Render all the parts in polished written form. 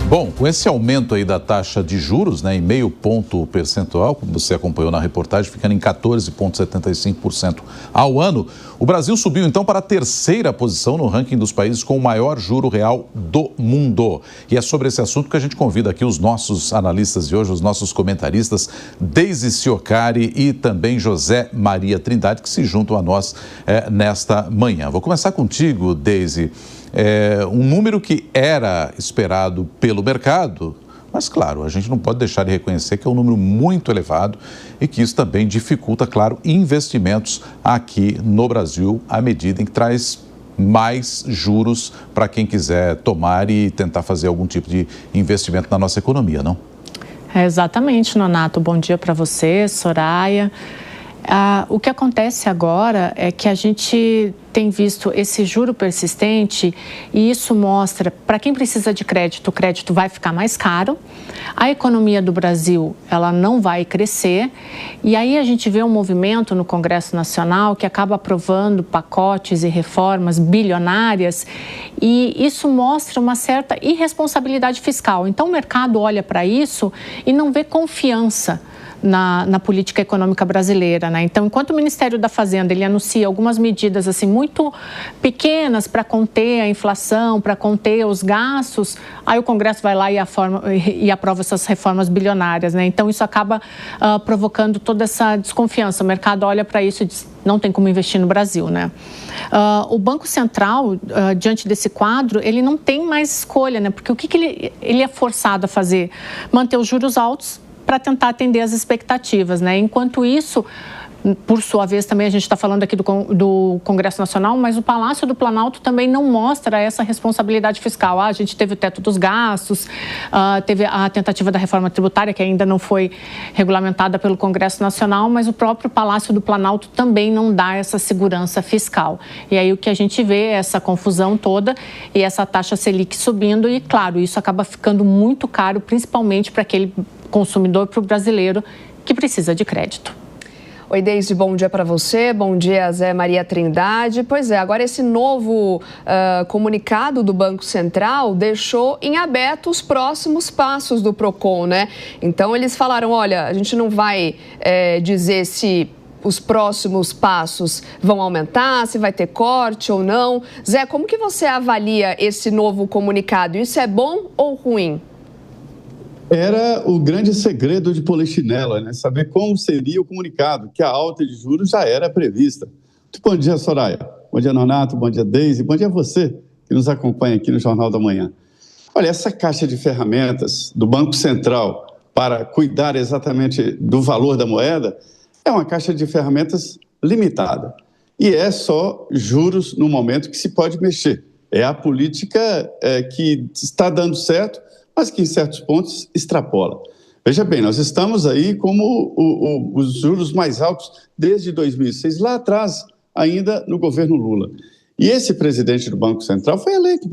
Bom, com esse aumento aí da taxa de juros, em meio ponto percentual, como você acompanhou na reportagem, ficando em 14,75% ao ano, o Brasil subiu então para a terceira posição no ranking dos países com o maior juro real do mundo. E é sobre esse assunto que a gente convida aqui os nossos analistas de hoje, os nossos comentaristas, Deise Ciocari e também José Maria Trindade, que se juntam a nós nesta manhã. Vou começar contigo, Deise. Um número que era esperado pelo mercado, mas claro, a gente não pode deixar de reconhecer que é um número muito elevado e que isso também dificulta, claro, investimentos aqui no Brasil à medida em que traz mais juros para quem quiser tomar e tentar fazer algum tipo de investimento na nossa economia, não? Exatamente, Nonato. Bom dia para você, Soraya. O que acontece agora é que a gente tem visto esse juro persistente e isso mostra, para quem precisa de crédito, o crédito vai ficar mais caro, a economia do Brasil ela não vai crescer e aí a gente vê um movimento no Congresso Nacional que acaba aprovando pacotes e reformas bilionárias e isso mostra uma certa irresponsabilidade fiscal. Então o mercado olha para isso e não vê confiança na política econômica brasileira, né? Então, enquanto o Ministério da Fazenda ele anuncia algumas medidas assim muito pequenas para conter a inflação, para conter os gastos, aí o Congresso vai lá e aprova essas reformas bilionárias, né? Então, isso acaba provocando toda essa desconfiança. O mercado olha para isso e diz, não tem como investir no Brasil, né? O Banco Central, diante desse quadro, ele não tem mais escolha, né? Porque o que ele é forçado a fazer? Manter os juros altos para tentar atender as expectativas, né? Enquanto isso, por sua vez, também a gente está falando aqui do Congresso Nacional, mas o Palácio do Planalto também não mostra essa responsabilidade fiscal. A gente teve o teto dos gastos, teve a tentativa da reforma tributária, que ainda não foi regulamentada pelo Congresso Nacional, mas o próprio Palácio do Planalto também não dá essa segurança fiscal. E aí o que a gente vê é essa confusão toda e essa taxa Selic subindo e, claro, isso acaba ficando muito caro, principalmente para aquele consumidor, para o brasileiro que precisa de crédito. Oi, Deise, bom dia para você, bom dia, Zé Maria Trindade. Pois é, agora esse novo comunicado do Banco Central deixou em aberto os próximos passos do Procon, né? Então, eles falaram, olha, a gente não vai dizer se os próximos passos vão aumentar, se vai ter corte ou não. Zé, como que você avalia esse novo comunicado? Isso é bom ou ruim? Era o grande segredo de Polichinela, né? Saber como seria o comunicado, que a alta de juros já era prevista. Muito bom dia, Soraya. Bom dia, Nonato. Bom dia, Deise. Bom dia a você que nos acompanha aqui no Jornal da Manhã. Olha, essa caixa de ferramentas do Banco Central para cuidar exatamente do valor da moeda é uma caixa de ferramentas limitada. E é só juros no momento que se pode mexer. É a política que está dando certo, mas que em certos pontos extrapola. Veja bem, nós estamos aí como os juros mais altos desde 2006, lá atrás, ainda no governo Lula. E esse presidente do Banco Central foi eleito,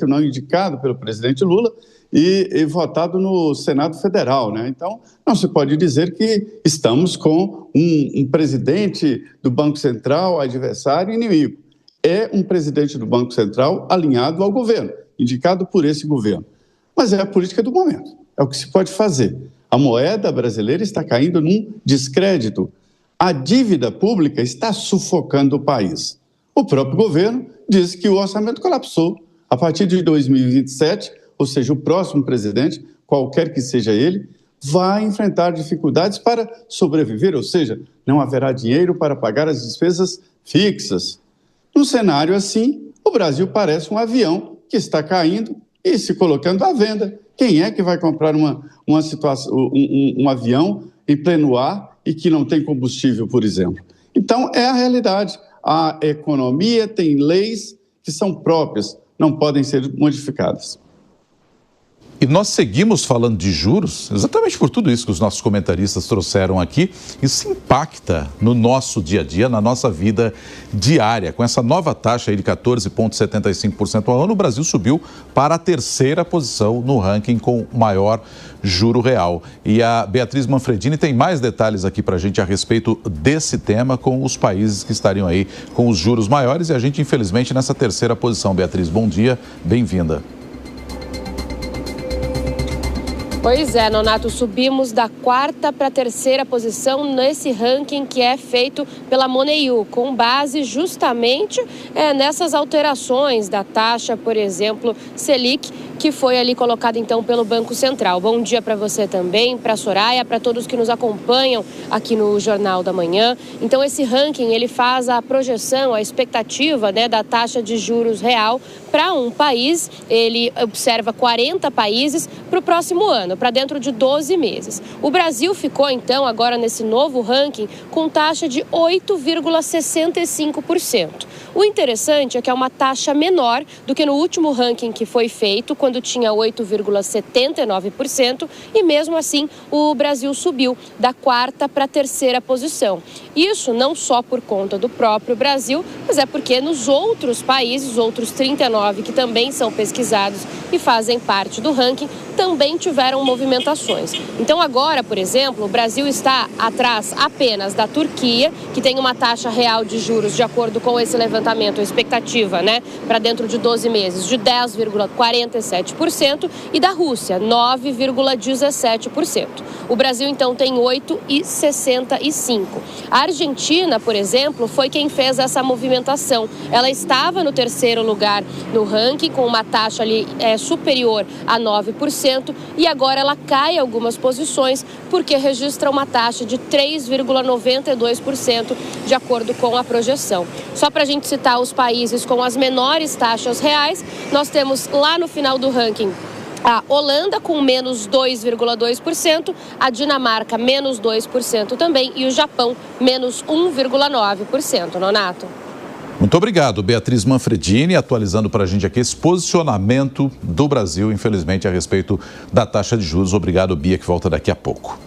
não indicado pelo presidente Lula e votado no Senado Federal, né? Então, não se pode dizer que estamos com um presidente do Banco Central, adversário e inimigo. É um presidente do Banco Central alinhado ao governo, indicado por esse governo. Mas é a política do momento, é o que se pode fazer. A moeda brasileira está caindo num descrédito. A dívida pública está sufocando o país. O próprio governo diz que o orçamento colapsou. A partir de 2027, ou seja, o próximo presidente, qualquer que seja ele, vai enfrentar dificuldades para sobreviver, ou seja, não haverá dinheiro para pagar as despesas fixas. Num cenário assim, o Brasil parece um avião que está caindo e se colocando à venda. Quem é que vai comprar um avião em pleno ar e que não tem combustível, por exemplo? Então, é a realidade. A economia tem leis que são próprias, não podem ser modificadas. E nós seguimos falando de juros, exatamente por tudo isso que os nossos comentaristas trouxeram aqui. Isso impacta no nosso dia a dia, na nossa vida diária. Com essa nova taxa aí de 14,75% ao ano, o Brasil subiu para a terceira posição no ranking com maior juro real. E a Beatriz Manfredini tem mais detalhes aqui para a gente a respeito desse tema com os países que estariam aí com os juros maiores. E a gente, infelizmente, nessa terceira posição. Beatriz, bom dia, bem-vinda. Pois é, Nonato, subimos da 4ª para a 3ª posição nesse ranking que é feito pela Moneyou, com base justamente nessas alterações da taxa, por exemplo, Selic, que foi ali colocada então pelo Banco Central. Bom dia para você também, para a Soraya, para todos que nos acompanham aqui no Jornal da Manhã. Então esse ranking, ele faz a projeção, a expectativa, da taxa de juros real para um país. Ele observa 40 países para o próximo ano, para dentro de 12 meses. O Brasil ficou então agora nesse novo ranking com taxa de 8,65%. O interessante é que é uma taxa menor do que no último ranking que foi feito, quando tinha 8,79%, e mesmo assim o Brasil subiu da 4ª para a 3ª posição. Isso não só por conta do próprio Brasil, mas é porque nos outros países, os outros 39 que também são pesquisados e fazem parte do ranking, também tiveram movimentações. Então agora, por exemplo, o Brasil está atrás apenas da Turquia, que tem uma taxa real de juros, de acordo com esse levantamento, a expectativa, para dentro de 12 meses, de 10,47%, e da Rússia, 9,17%. O Brasil, então, tem 8,65%. A Argentina, por exemplo, foi quem fez essa movimentação. Ela estava no 3º lugar no ranking, com uma taxa ali superior a 9%, e agora ela cai algumas posições, porque registra uma taxa de 3,92%, de acordo com a projeção. Só para a gente citar os países com as menores taxas reais, nós temos lá no final do ranking a Holanda com menos 2,2%, a Dinamarca menos 2% também e o Japão menos 1,9%. Nonato. Muito obrigado, Beatriz Manfredini, atualizando para a gente aqui esse posicionamento do Brasil, infelizmente, a respeito da taxa de juros. Obrigado, Bia, que volta daqui a pouco.